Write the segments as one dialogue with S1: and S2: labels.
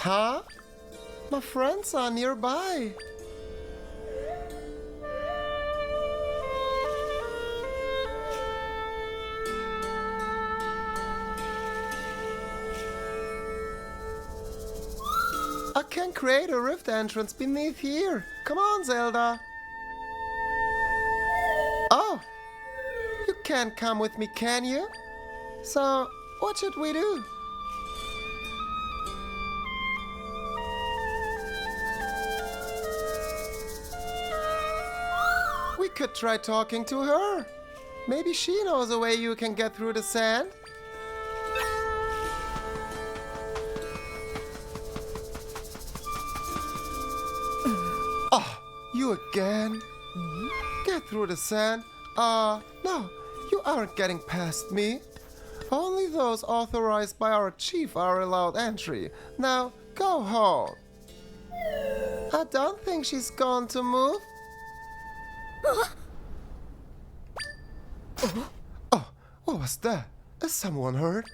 S1: Huh? My friends are nearby. I can create a rift entrance beneath here. Come on, Zelda. Oh, you can't come with me, can you? So, what should we do? We could try talking to her. Maybe she knows a way you can get through the sand. Oh, you again? Get through the sand? No, you aren't getting past me. Only those authorized by our chief are allowed entry. Now, go home. I don't think she's going to move. Oh, what was that? Is someone hurt?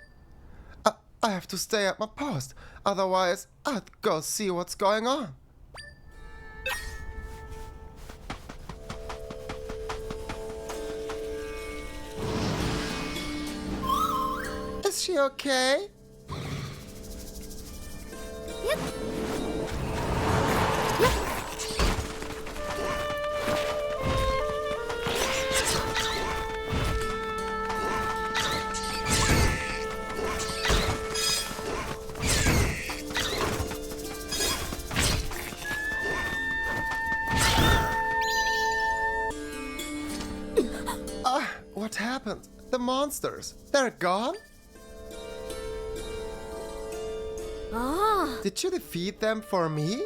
S1: I have to stay at my post, otherwise I'd go see what's going on. Is she okay?
S2: Yep.
S1: What happened? The monsters, they're gone?
S2: Ah.
S1: Did you defeat them for me?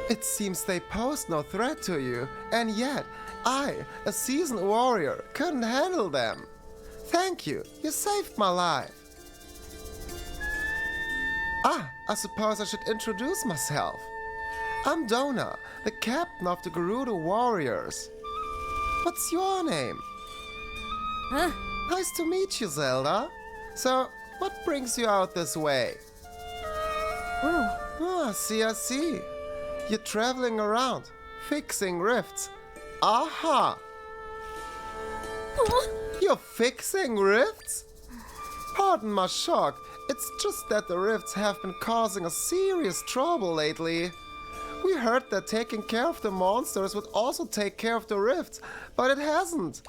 S1: It seems they pose no threat to you, and yet I, a seasoned warrior, couldn't handle them. Thank you, you saved my life. I suppose I should introduce myself. I'm Dohna, the captain of the Gerudo warriors. What's your name?
S2: Huh?
S1: Nice to meet you, Zelda. So, what brings you out this way? I see. You're traveling around, fixing rifts. Aha! You're fixing rifts? Pardon my shock. It's just that the rifts have been causing a serious trouble lately. We heard that taking care of the monsters would also take care of the rifts, but it hasn't.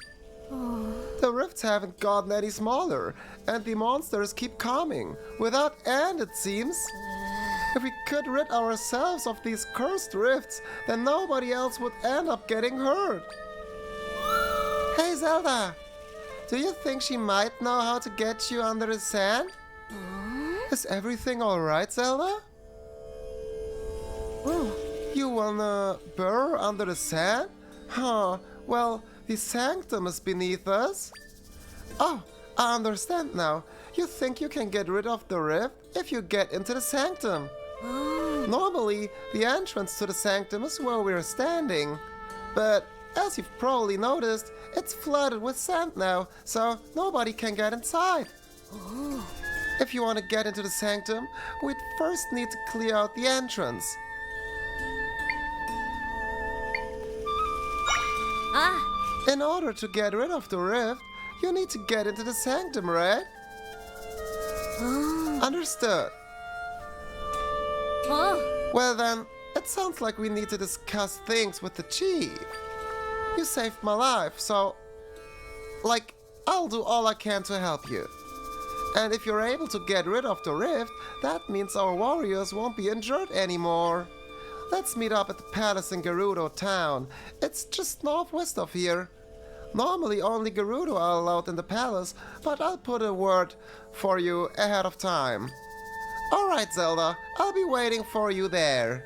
S1: The rifts haven't gotten any smaller, and the monsters keep coming. Without end, it seems. If we could rid ourselves of these cursed rifts, then nobody else would end up getting hurt. Hey Zelda, do you think she might know how to get you under the sand? Is everything alright, Zelda?
S2: Oh.
S1: You wanna burrow under the sand? Huh, well, the sanctum is beneath us. Oh, I understand now. You think you can get rid of the rift if you get into the sanctum.
S2: Oh.
S1: Normally, the entrance to the sanctum is where we're standing. But as you've probably noticed, it's flooded with sand now, so nobody can get inside.
S2: Oh.
S1: If you want to get into the sanctum, we'd first need to clear out the entrance.
S2: Ah.
S1: In order to get rid of the rift, you need to get into the sanctum, right?
S2: Oh.
S1: Understood.
S2: Oh.
S1: Well then, it sounds like we need to discuss things with the chief. You saved my life, so... I'll do all I can to help you. And if you're able to get rid of the rift, that means our warriors won't be injured anymore. Let's meet up at the palace in Gerudo town. It's just northwest of here. Normally only Gerudo are allowed in the palace, but I'll put a word for you ahead of time. Alright Zelda, I'll be waiting for you there.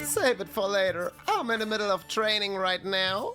S1: Save it for later. I'm in the middle of training right now.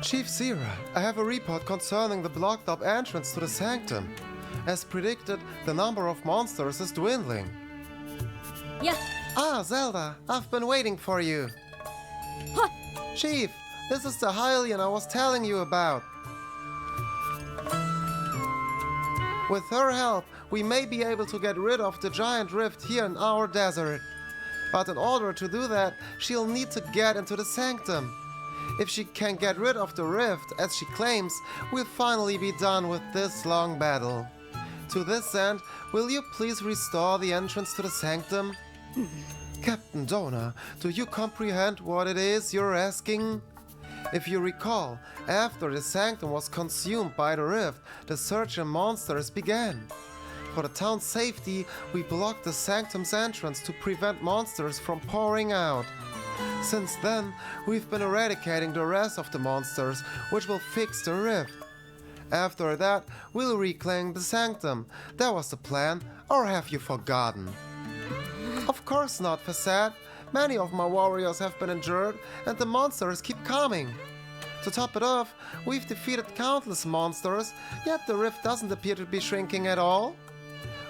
S1: Chief Seera, I have a report concerning the blocked-up entrance to the sanctum. As predicted, the number of monsters is dwindling.
S2: Yeah.
S1: Ah, Zelda, I've been waiting for you.
S2: Huh.
S1: Chief, this is the Hylian I was telling you about. With her help, we may be able to get rid of the giant rift here in our desert. But in order to do that, she'll need to get into the sanctum. If she can get rid of the rift, as she claims, we'll finally be done with this long battle. To this end, will you please restore the entrance to the sanctum? Captain Dohna, do you comprehend what it is you're asking? If you recall, after the sanctum was consumed by the rift, the surge in monsters began. For the town's safety, we blocked the sanctum's entrance to prevent monsters from pouring out. Since then, we've been eradicating the rest of the monsters, which will fix the rift. After that, we'll reclaim the sanctum. That was the plan, or have you forgotten? Of course not, Facette. Many of my warriors have been injured, and the monsters keep coming. To top it off, we've defeated countless monsters, yet the rift doesn't appear to be shrinking at all.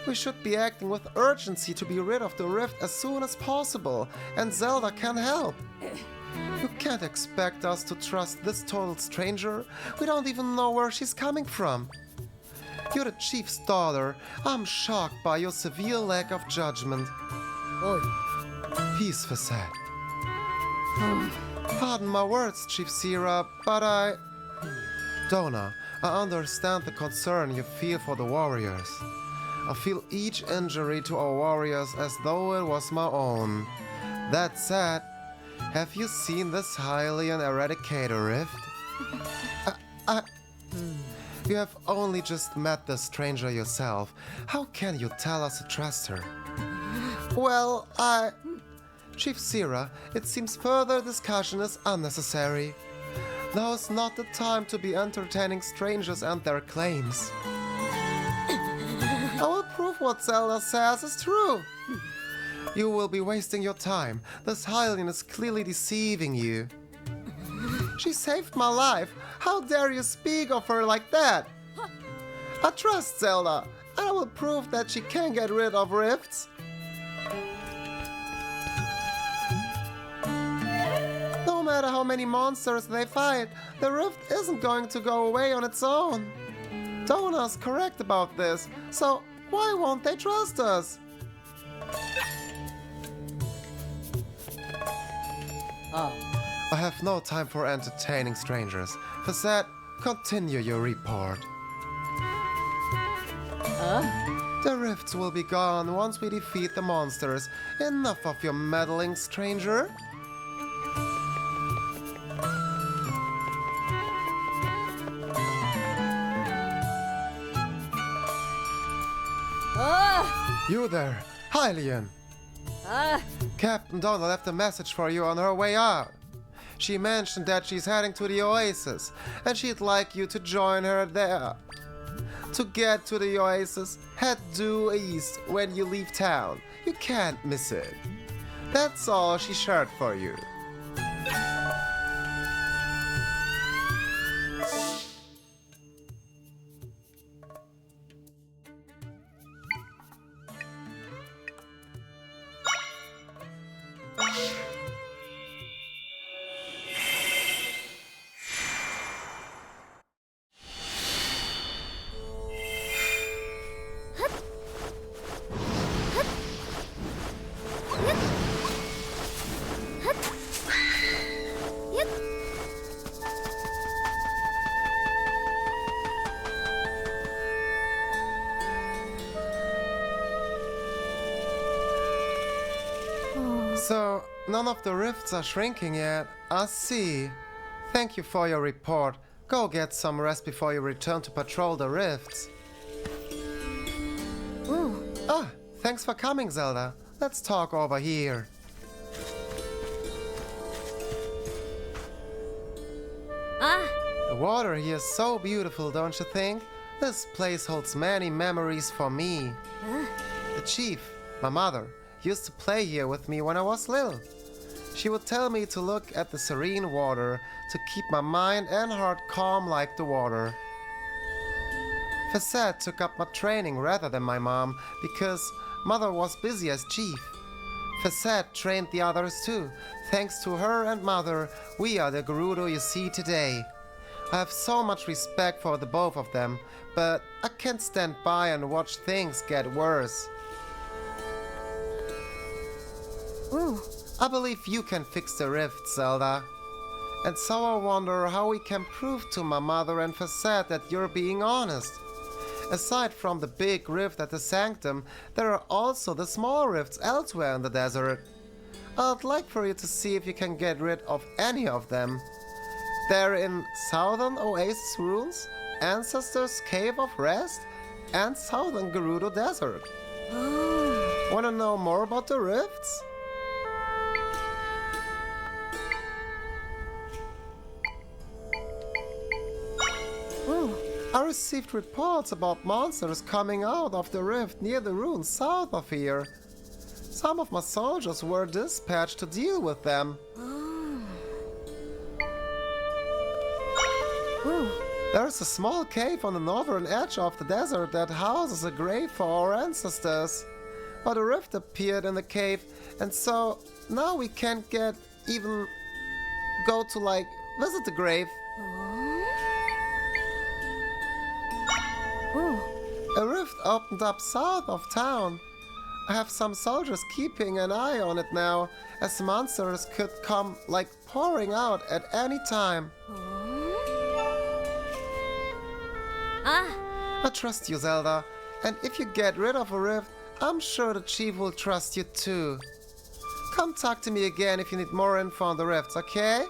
S1: We should be acting with urgency to be rid of the rift as soon as possible, and Zelda can help. You can't expect us to trust this total stranger. We don't even know where she's coming from. You're the chief's daughter. I'm shocked by your severe lack of judgment.
S2: Oi.
S1: Peace, Facette. Pardon my words, Chief Seera, but Dohna, I understand the concern you feel for the warriors. I feel each injury to our warriors as though it was my own. That said, have you seen this Hylian Eradicator rift? You have only just met the stranger yourself. How can you tell us to trust her? Well, Chief Seera, it seems further discussion is unnecessary. Now is not the time to be entertaining strangers and their claims. I will prove what Zelda says is true. You will be wasting your time. This Hylian is clearly deceiving you. She saved my life. How dare you speak of her like that? I trust Zelda, and I will prove that she can get rid of rifts. No matter how many monsters they fight, the rift isn't going to go away on its own. Dohna's correct about this, so why won't they trust us? I have no time for entertaining strangers. Facette, continue your report. The rifts will be gone once we defeat the monsters. Enough of your meddling, stranger. You there, Hylian. Captain Dohna left a message for you on her way out. She mentioned that she's heading to the oasis, and she'd like you to join her there. To get to the oasis, head due east when you leave town. You can't miss it. That's all she shared for you. So, none of the rifts are shrinking yet. I see. Thank you for your report. Go get some rest before you return to patrol the rifts. Thanks for coming, Zelda. Let's talk over here. The water here is so beautiful, don't you think? This place holds many memories for me. The chief, my mother, used to play here with me when I was little. She would tell me to look at the serene water to keep my mind and heart calm like the water. Facette took up my training rather than my mom because mother was busy as chief. Facette trained the others too. Thanks to her and mother, we are the Gerudo you see today. I have so much respect for the both of them, but I can't stand by and watch things get worse. I believe you can fix the rift, Zelda. And so I wonder how we can prove to my mother and Facette that you're being honest. Aside from the big rift at the sanctum, there are also the small rifts elsewhere in the desert. I'd like for you to see if you can get rid of any of them. They're in Southern Oasis Ruins, Ancestor's Cave of Rest, and Southern Gerudo Desert. Wanna know more about the rifts? I received reports about monsters coming out of the rift near the ruins south of here. Some of my soldiers were dispatched to deal with them. There's a small cave on the northern edge of the desert that houses a grave for our ancestors. But a rift appeared in the cave, and so now we can't even go to, visit the grave. A rift opened up south of town. I have some soldiers keeping an eye on it now, as monsters could come, pouring out at any time. I trust you, Zelda, and if you get rid of a rift, I'm sure the chief will trust you too. Come talk to me again if you need more info on the rifts, okay?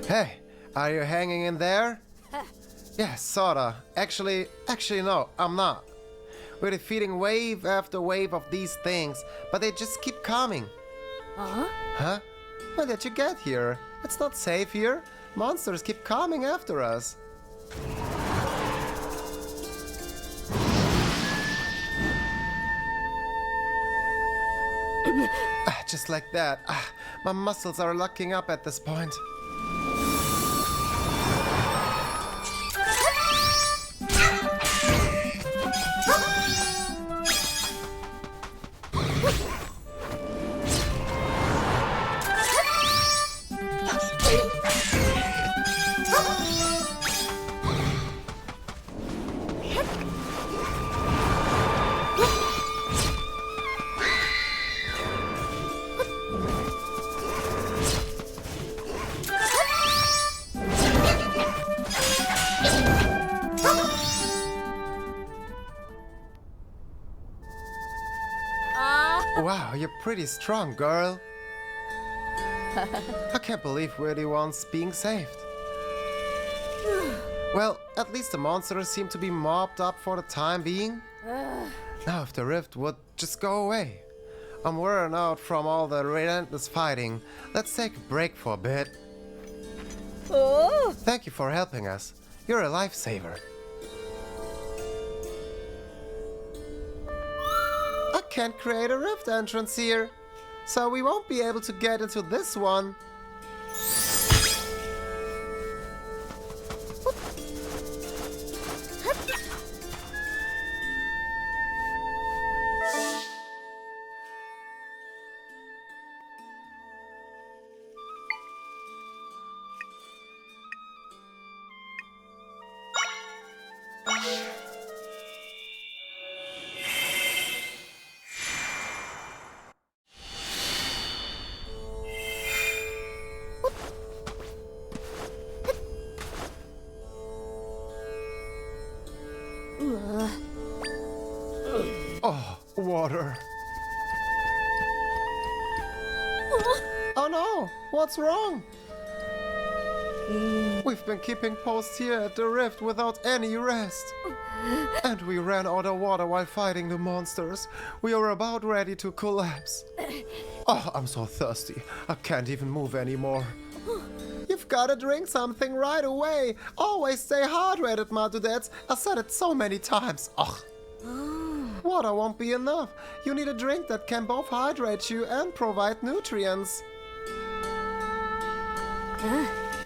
S1: Hey, are you hanging in there? Yeah, sorta. Actually no, I'm not. We're defeating wave after wave of these things, but they just keep coming. Huh? When did you get here? It's not safe here. Monsters keep coming after us. Just like that. My muscles are locking up at this point. Wow, you're pretty strong, girl. I can't believe we're the ones being saved. Well, at least the monsters seem to be mobbed up for the time being. Now if the rift would just go away. I'm wearing out from all the relentless fighting. Let's take a break for a bit. Thank you for helping us. You're a lifesaver. I can't create a rift entrance here, so we won't be able to get into this one. Oh, water. Oh no, what's wrong? We've been keeping post here at the rift without any rest. And we ran out of water while fighting the monsters. We are about ready to collapse. Oh, I'm so thirsty. I can't even move anymore. You've gotta drink something right away. Always stay hydrated, my dudettes. I said it so many times. Ugh. Water won't be enough. You need a drink that can both hydrate you and provide nutrients.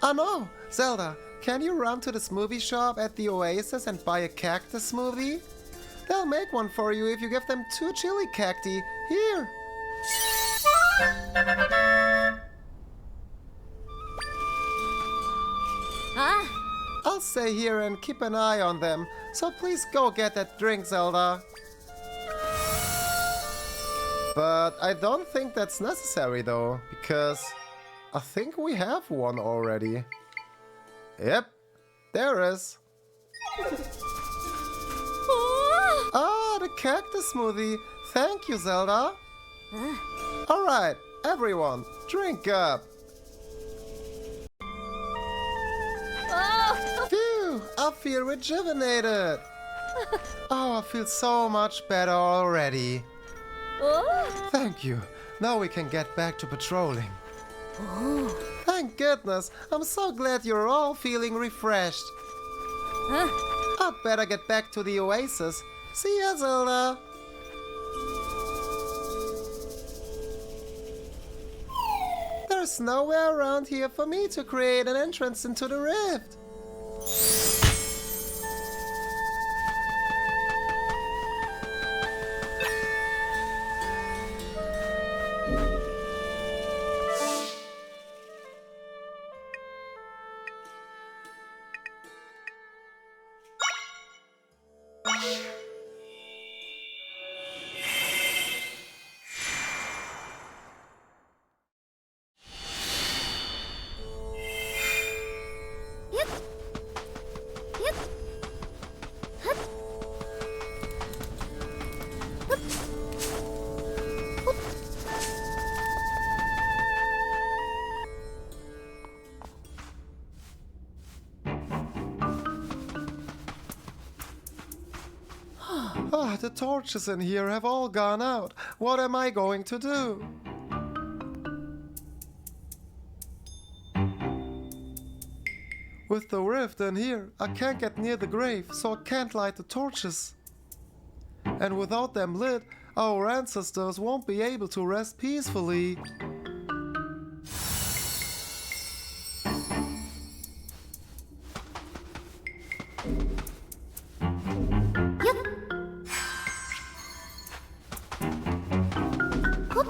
S1: I know. Zelda, can you run to the smoothie shop at the Oasis and buy a cactus smoothie? They'll make one for you if you give them 2 chili cacti. Here. I'll stay here and keep an eye on them, so please go get that drink, Zelda. But I don't think that's necessary though, because I think we have one already. Yep, there is.
S2: Oh!
S1: Ah, the cactus smoothie. Thank you, Zelda. Alright, everyone, drink up.
S2: Oh!
S1: Phew, I feel rejuvenated. Oh, I feel so much better already.
S2: Oh!
S1: Thank you. Now we can get back to patrolling.
S2: Oh!
S1: Thank goodness. I'm so glad you're all feeling refreshed.
S2: Huh?
S1: I'd better get back to the oasis. See ya, Zelda. There's nowhere around here for me to create an entrance into the rift.
S2: Yep. Yep. Hup. Hup. Hup.
S1: Ah, the torches in here have all gone out. What am I going to do? With the rift in here, I can't get near the grave, so I can't light the torches. And without them lit, our ancestors won't be able to rest peacefully.
S2: Yep. Hup.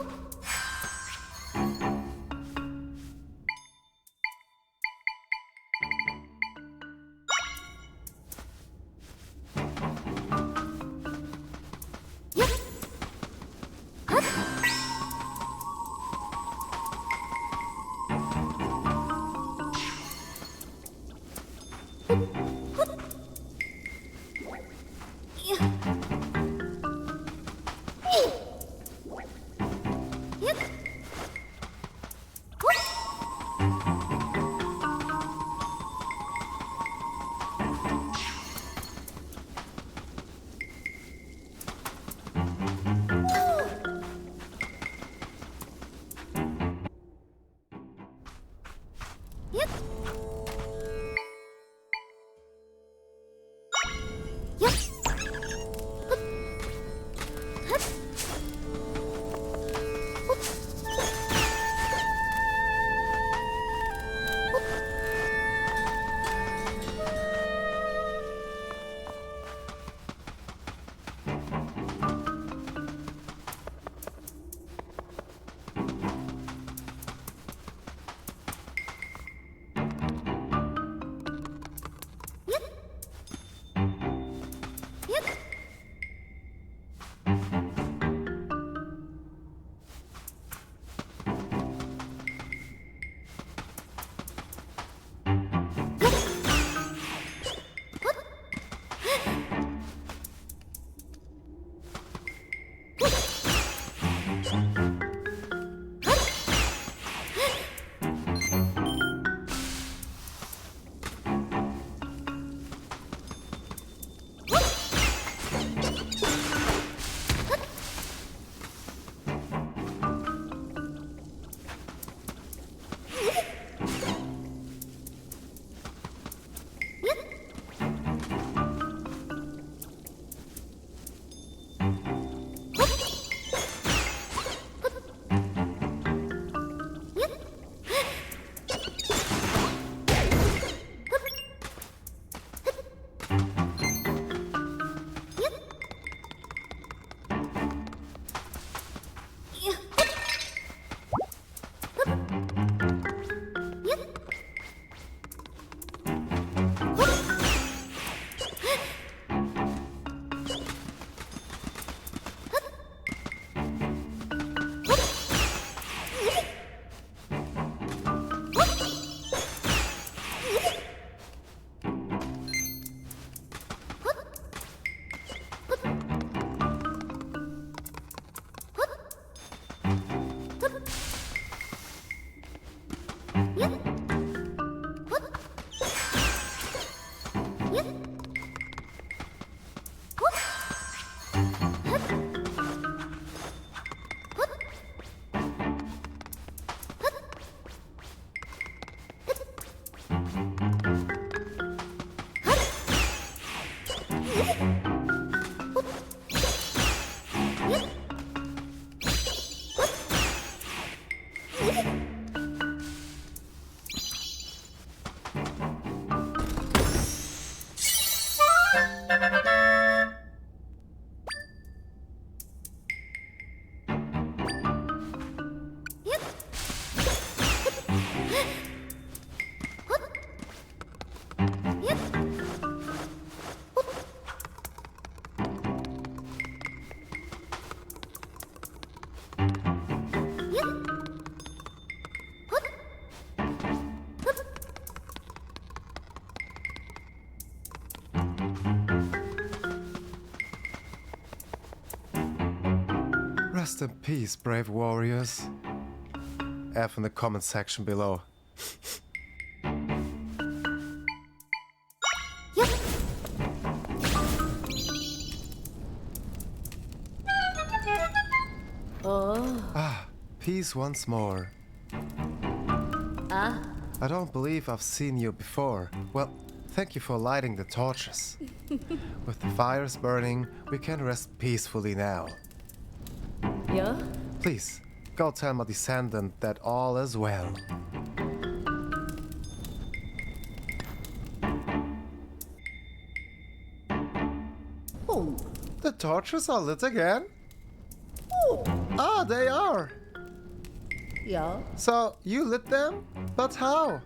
S2: Yep. Hup.
S1: Rest in peace, brave warriors. F in the comment section below.
S2: Yup. Oh.
S1: Peace once more. I don't believe I've seen you before. Well, thank you for lighting the torches. With the fires burning, we can rest peacefully now.
S2: Yeah?
S1: Please, go tell my descendant that all is well. Oh, the torches are lit again? Oh, they are.
S2: Yeah.
S1: So, you lit them? But how?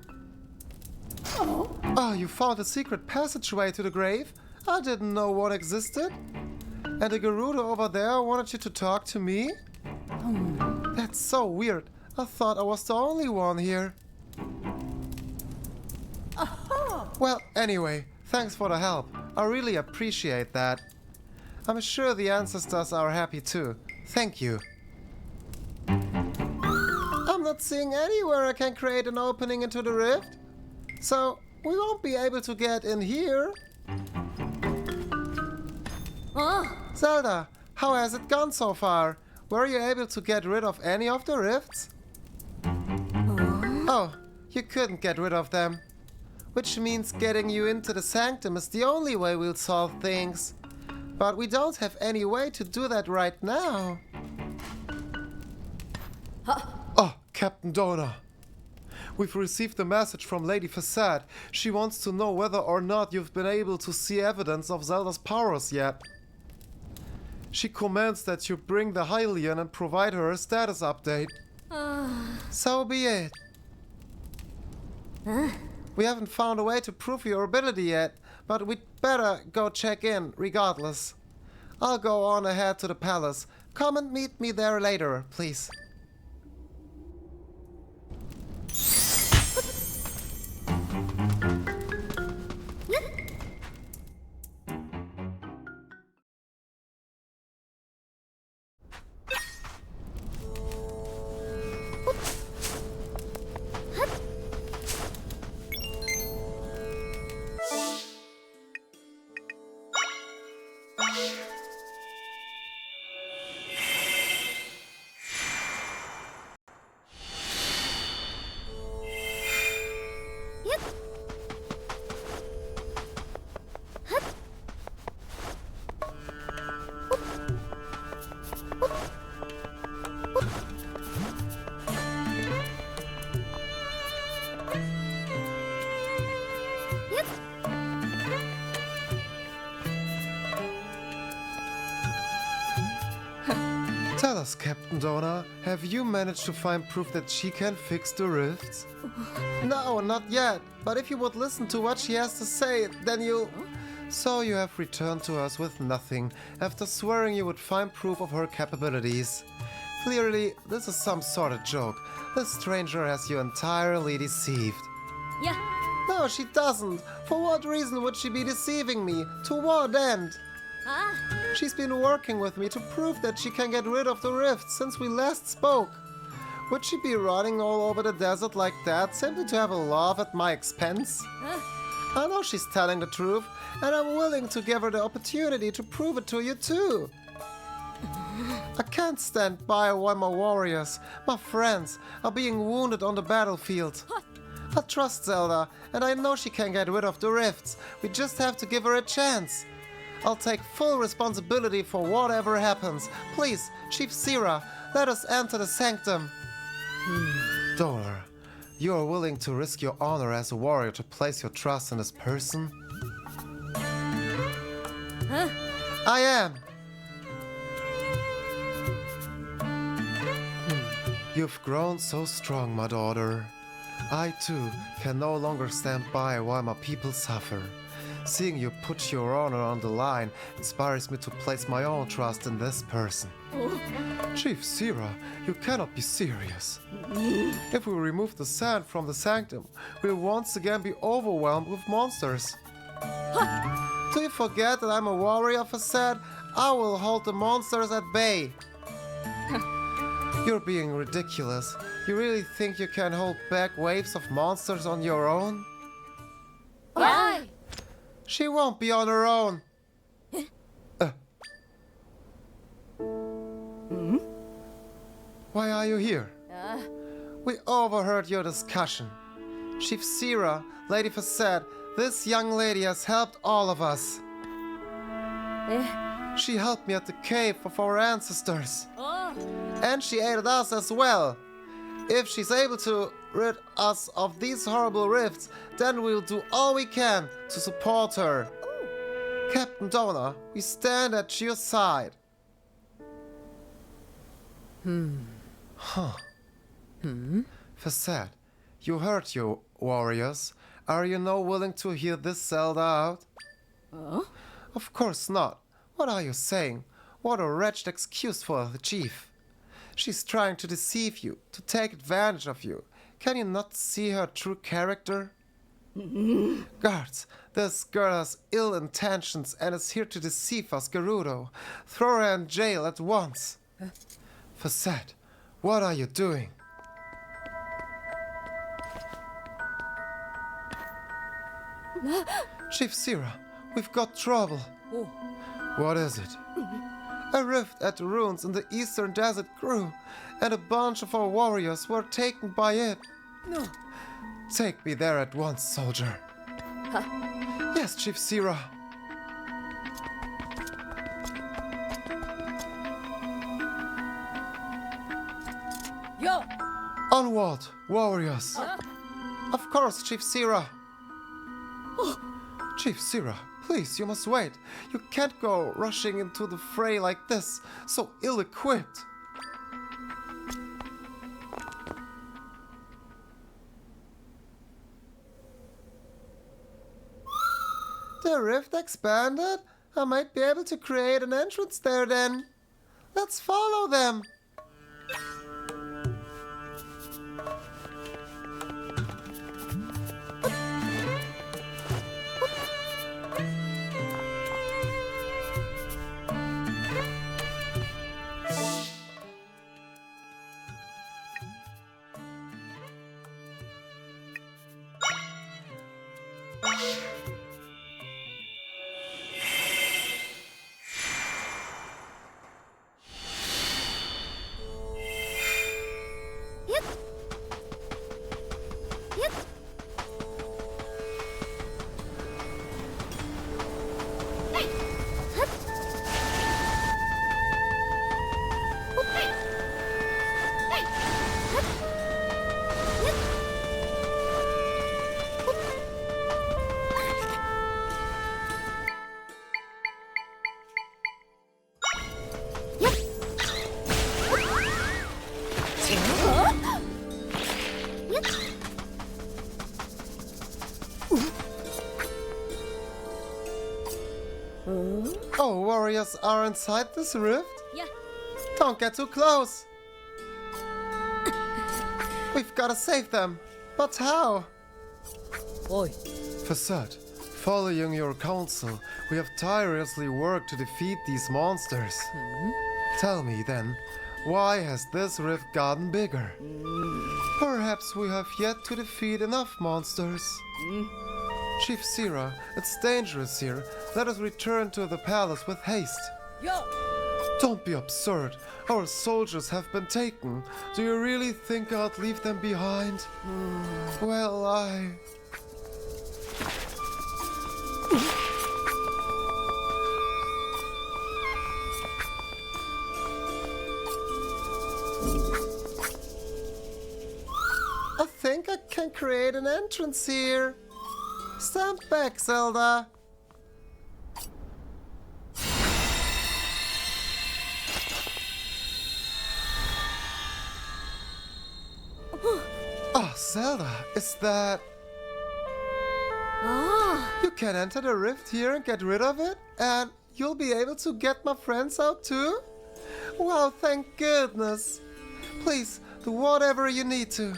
S1: Oh, you found a secret passageway to the grave? I didn't know one existed. And the Gerudo over there wanted you to talk to me? That's so weird. I thought I was the only one here. Well, anyway, thanks for the help. I really appreciate that. I'm sure the ancestors are happy too. Thank you. I'm not seeing anywhere I can create an opening into the rift. So, we won't be able to get in here. Zelda, how has it gone so far? Were you able to get rid of any of the rifts? Oh, you couldn't get rid of them. Which means getting you into the sanctum is the only way we'll solve things. But we don't have any way to do that right now. Oh, Captain Dohna. We've received a message from Lady Facette. She wants to know whether or not you've been able to see evidence of Zelda's powers yet. She commands that you bring the Hylian and provide her a status update. So be it. We haven't found a way to prove your ability yet, but we'd better go check in regardless. I'll go on ahead to the palace. Come and meet me there later, please. Tell us, Captain Dohna, have you managed to find proof that she can fix the rifts? No, not yet. But if you would listen to what she has to say, then you'll... So you have returned to us with nothing, after swearing you would find proof of her capabilities. Clearly, this is some sort of joke. This stranger has you entirely deceived.
S2: Yeah.
S1: No, she doesn't. For what reason would she be deceiving me? To what end? She's been working with me to prove that she can get rid of the rift since we last spoke. Would she be running all over the desert like that simply to have a laugh at my expense? I know she's telling the truth, and I'm willing to give her the opportunity to prove it to you too. I can't stand by while my warriors, my friends, are being wounded on the battlefield. I trust Zelda, and I know she can get rid of the rifts. We just have to give her a chance. I'll take full responsibility for whatever happens. Please, Chief Seera, let us enter the sanctum. Dohna, you are willing to risk your honor as a warrior to place your trust in this person? I am. You've grown so strong, my daughter. I, too, can no longer stand by while my people suffer. Seeing you put your honor on the line inspires me to place my own trust in this person. Chief Seera, you cannot be serious. If we remove the sand from the sanctum, we'll once again be overwhelmed with monsters. Do you forget that I'm a warrior, Facette? I will hold the monsters at bay. You're being ridiculous. You really think you can hold back waves of monsters on your own?
S2: Why?
S1: She won't be on her own. Why are you here? We overheard your discussion. Chief Seera, Lady Facette, this young lady has helped all of us. She helped me at the cave of our ancestors.
S2: Oh.
S1: And she aided us as well. If she's able to rid us of these horrible rifts, then we'll do all we can to support her. Captain Dohna, we stand at your side. Facette, you heard your warriors. Are you now willing to hear this Zelda out? Of course not. What are you saying? What a wretched excuse for the chief. She's trying to deceive you, to take advantage of you. Can you not see her true character? Guards, this girl has ill intentions and is here to deceive us, Gerudo. Throw her in jail at once. Facette, what are you doing? Chief Seera, we've got trouble. What is it? A rift at the ruins in the eastern desert grew, and a bunch of our warriors were taken by it.
S2: No.
S1: Take me there at once, soldier. Yes, Chief Seera.
S2: Yo.
S1: Onward, warriors. Of course, Chief Seera. Chief Seera, please, you must wait. You can't go rushing into the fray like this, so ill-equipped. The rift expanded? I might be able to create an entrance there then. Let's follow them. Oh, warriors are inside this rift?
S2: Yeah.
S1: Don't get too close. We've got to save them. But how?
S2: Oi.
S1: Facette, following your counsel, we have tirelessly worked to defeat these monsters. Tell me then, why has this rift gotten bigger? Perhaps we have yet to defeat enough monsters. Chief Seera, it's dangerous here. Let us return to the palace with haste.
S2: Yo.
S1: Don't be absurd. Our soldiers have been taken. Do you really think I'd leave them behind? Well, I think I can create an entrance here. Stand back, Zelda. Oh, Zelda, is that... You can enter the rift here and get rid of it? And you'll be able to get my friends out too? Wow, thank goodness. Please, do whatever you need to.